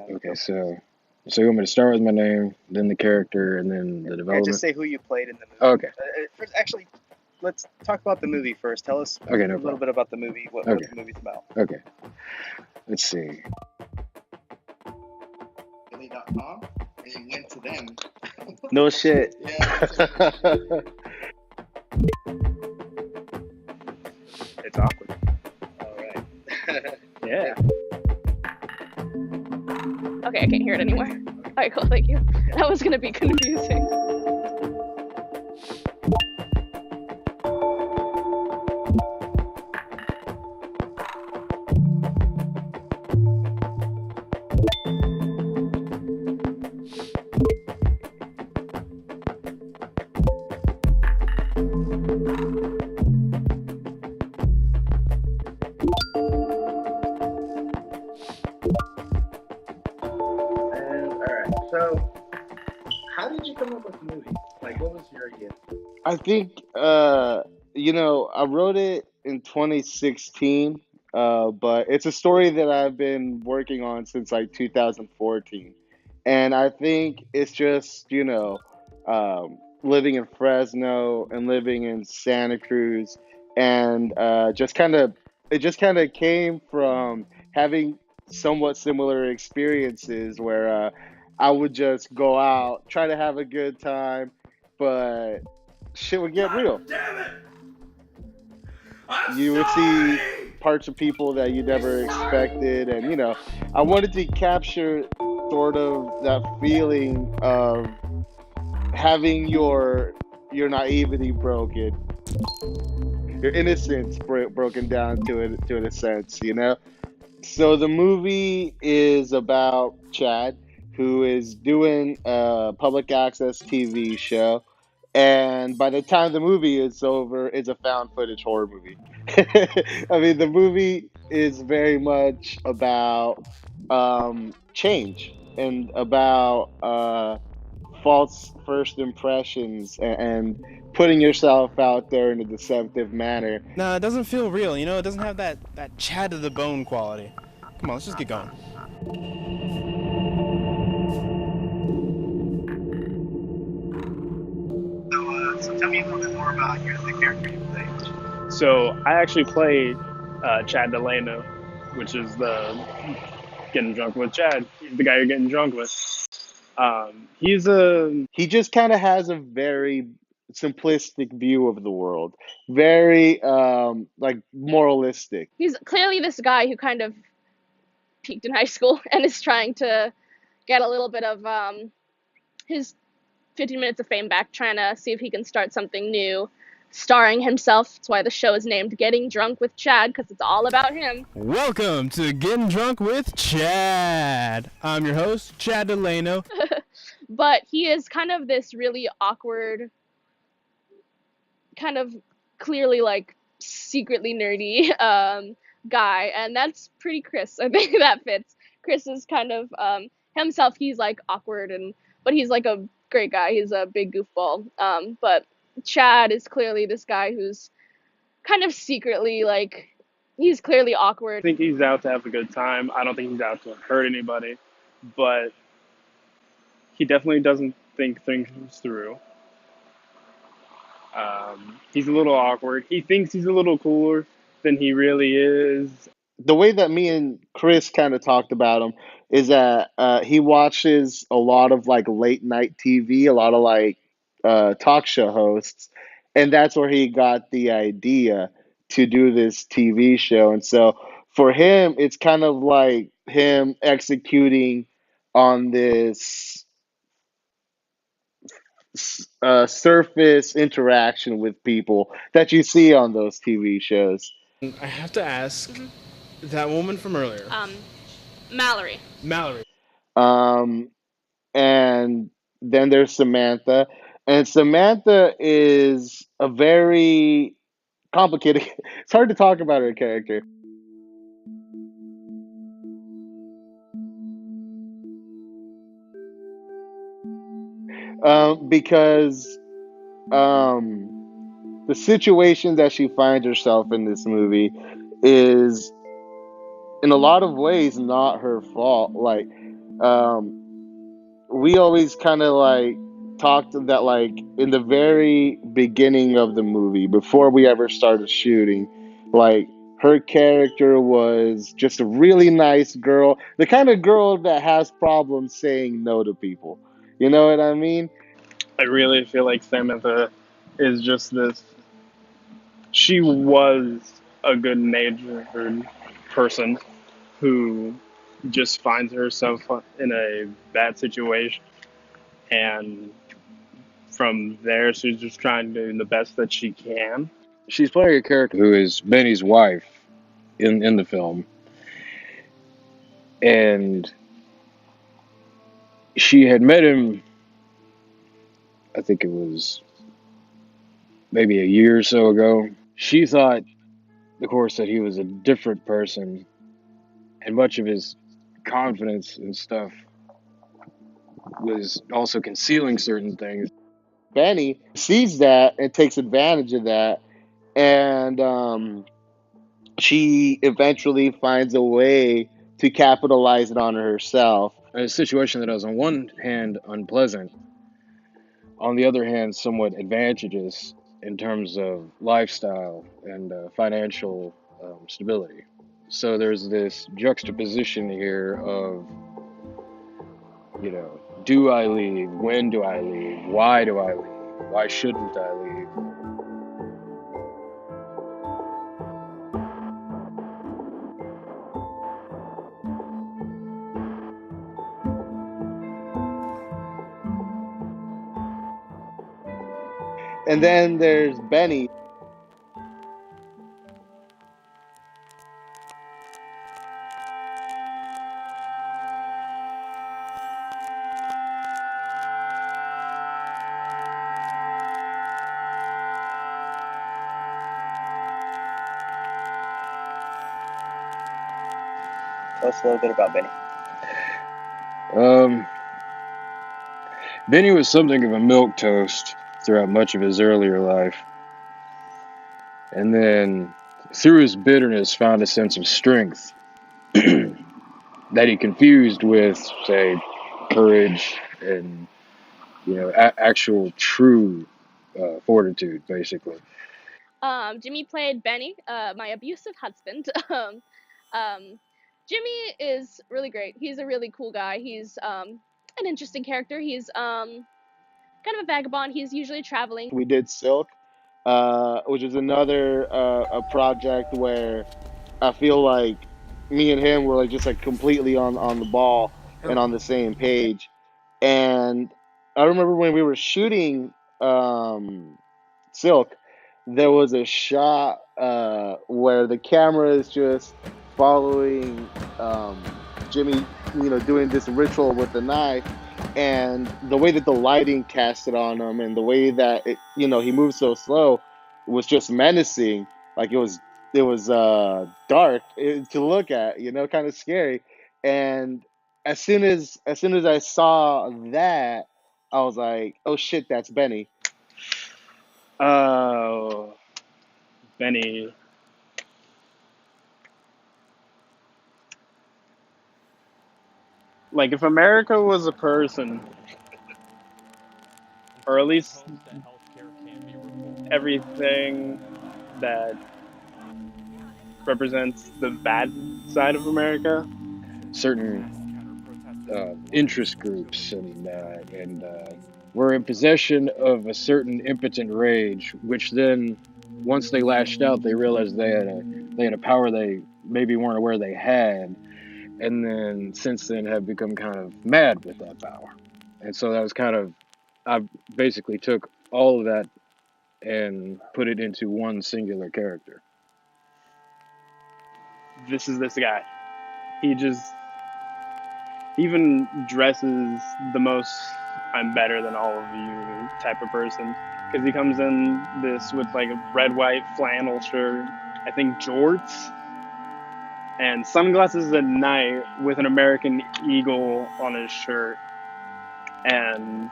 Okay, so you want me to start with my name, then the character, and then the Yeah, development? just say who you played in the movie. Okay. First, actually, let's talk about the movie first. Tell us Okay, no a little bit about the movie, what Okay. the movie's about. Okay. Let's see. Really.com, and you went to them. No shit. Yeah. It's awkward. All right. Yeah. Okay, I can't hear it anymore. All right, cool, thank you. That was gonna be confusing. So, how did you come up with the movie? Like, what was your idea? I think, I wrote it in 2016, but it's a story that I've been working on since like 2014. And I think it's just, living in Fresno and living in Santa Cruz, and it just kind of came from having somewhat similar experiences where I would just go out, try to have a good time, but shit would get real. Damn it! You would see parts of people that you never expected, and I wanted to capture sort of that feeling of having your naivety broken, your innocence broken down to a sense. So the movie is about Chad, who is doing a public access TV show, and by the time the movie is over, it's a found footage horror movie. I mean, the movie is very much about change and about false first impressions and putting yourself out there in a deceptive manner. No, it doesn't feel real, It doesn't have that Chad to the bone quality. Come on, let's just get going. So tell me a little bit more about the character you played. So I actually played Chad Delano, which is the getting drunk with Chad. He's the guy you're getting drunk with. He just kind of has a very simplistic view of the world, very like moralistic. He's clearly this guy who kind of peaked in high school and is trying to get a little bit of his 15 minutes of fame back, trying to see if he can start something new, starring himself. That's why the show is named Getting Drunk with Chad, because it's all about him. Welcome to Getting Drunk with Chad. I'm your host, Chad Delano. But he is kind of this really awkward, kind of clearly like secretly nerdy guy, and that's pretty Chris. I think that fits. Chris is kind of himself. He's like awkward, but he's like a great guy. He's a big goofball. But Chad is clearly this guy who's kind of secretly like, he's clearly awkward. I think he's out to have a good time. I don't think he's out to hurt anybody, but he definitely doesn't think things through. He's a little awkward. He thinks he's a little cooler than he really is. The way that me and Chris kind of talked about him is that he watches a lot of like late night TV, a lot of like talk show hosts, and that's where he got the idea to do this TV show. And so for him, it's kind of like him executing on this surface interaction with people that you see on those TV shows. I have to ask, that woman from earlier, Mallory. And then there's Samantha, and Samantha is a very complicated. It's hard to talk about her character. Because the situation that she finds herself in this movie is, in a lot of ways, not her fault. Like, we always kind of like talked that like in the very beginning of the movie, before we ever started shooting, like her character was just a really nice girl, the kind of girl that has problems saying no to people. You know what I mean? I really feel like Samantha is just this. She was a good natured person who just finds herself in a bad situation, and from there she's just trying to do the best that she can. She's playing a character who is Benny's wife in the film, and she had met him. I think it was maybe a year or so ago. She thought, of course, that he was a different person, and much of his confidence and stuff was also concealing certain things. Benny sees that and takes advantage of that, and she eventually finds a way to capitalize it on herself. A situation that was, on one hand, unpleasant, on the other hand, somewhat advantageous in terms of lifestyle and financial stability. So there's this juxtaposition here of, do I leave? When do I leave? Why do I leave? Why shouldn't I leave? And then there's Benny. Tell us a little bit about Benny. Benny was something of a milquetoast throughout much of his earlier life. And then, through his bitterness, found a sense of strength that he confused with, say, courage and, actual true fortitude, basically. Jimmy played Benny, my abusive husband. Jimmy is really great. He's a really cool guy. He's an interesting character. He's kind of a vagabond. He's usually traveling. We did Silk, which is another a project where I feel like me and him were like just like completely on the ball and on the same page. And I remember when we were shooting Silk, there was a shot where the camera is just following Jimmy, doing this ritual with the knife, and the way that the lighting casted on him, and the way that he moved so slow, was just menacing. Like it was dark to look at, kind of scary. And as soon as I saw that, I was like, oh shit, that's Benny. Oh, Benny. Like, if America was a person, or at least everything that represents the bad side of America. Certain interest groups and were in possession of a certain impotent rage, which then, once they lashed out, they realized they had a power they maybe weren't aware they had, and then since then have become kind of mad with that power. And so that was kind of, I basically took all of that and put it into one singular character. This is this guy. He just even dresses the most I'm better than all of you type of person, because he comes in this with like a red, white flannel shirt, I think jorts, and sunglasses at night with an American eagle on his shirt. And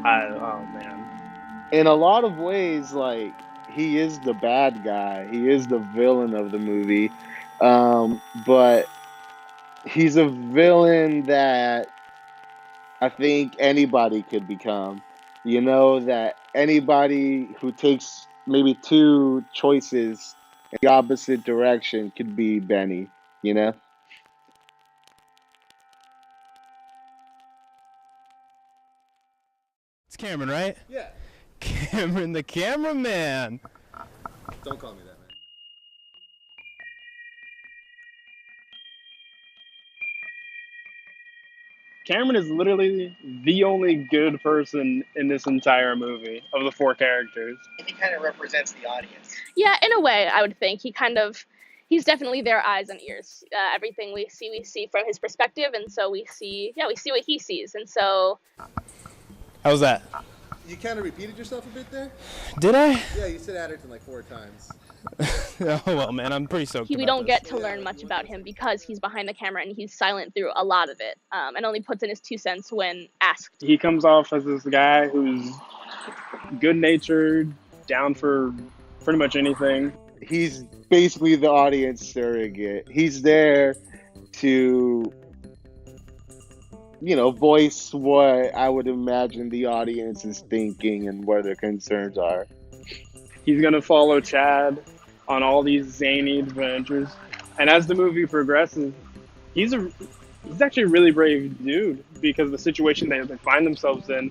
oh man, In a lot of ways, like he is the bad guy. He is the villain of the movie. But he's a villain that I think anybody could become. You know, that anybody who takes maybe two choices in the opposite direction could be Benny, you know? It's Cameron, right? Yeah. Cameron, the cameraman. Don't call me that, man. Cameron is literally the only good person in this entire movie of the four characters. He kind of represents the audience. Yeah, in a way, I would think he's definitely their eyes and ears. Everything we see from his perspective, and so we see what he sees, and so. How was that? You kind of repeated yourself a bit there? Did I? Yeah, you said Adderton like 4 times. Oh, well, man, I'm pretty stoked. We about don't this. get to learn much about him because he's behind the camera and he's silent through a lot of it, and only puts in his 2 cents when asked. He comes off as this guy who's good-natured, down for pretty much anything. He's basically the audience surrogate. He's there to, voice what I would imagine the audience is thinking and what their concerns are. He's going to follow Chad on all these zany adventures. And as the movie progresses, he's actually a really brave dude because the situation they find themselves in,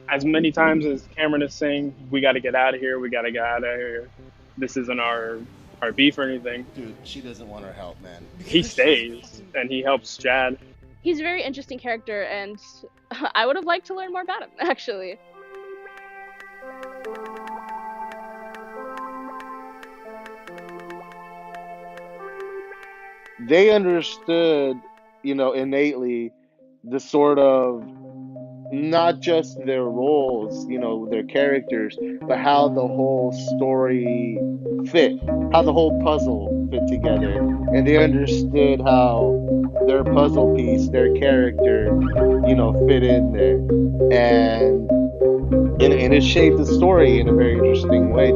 as many times as Cameron is saying, we got to get out of here, this isn't our beef or anything. Dude, she doesn't want our help, man. He stays and he helps Chad. He's a very interesting character, and I would have liked to learn more about him, actually. They understood, innately the sort of, not just their roles, their characters, but how the whole story fit, how the whole puzzle fit together. And they understood how their puzzle piece, their character, fit in there. And it shaped the story in a very interesting way.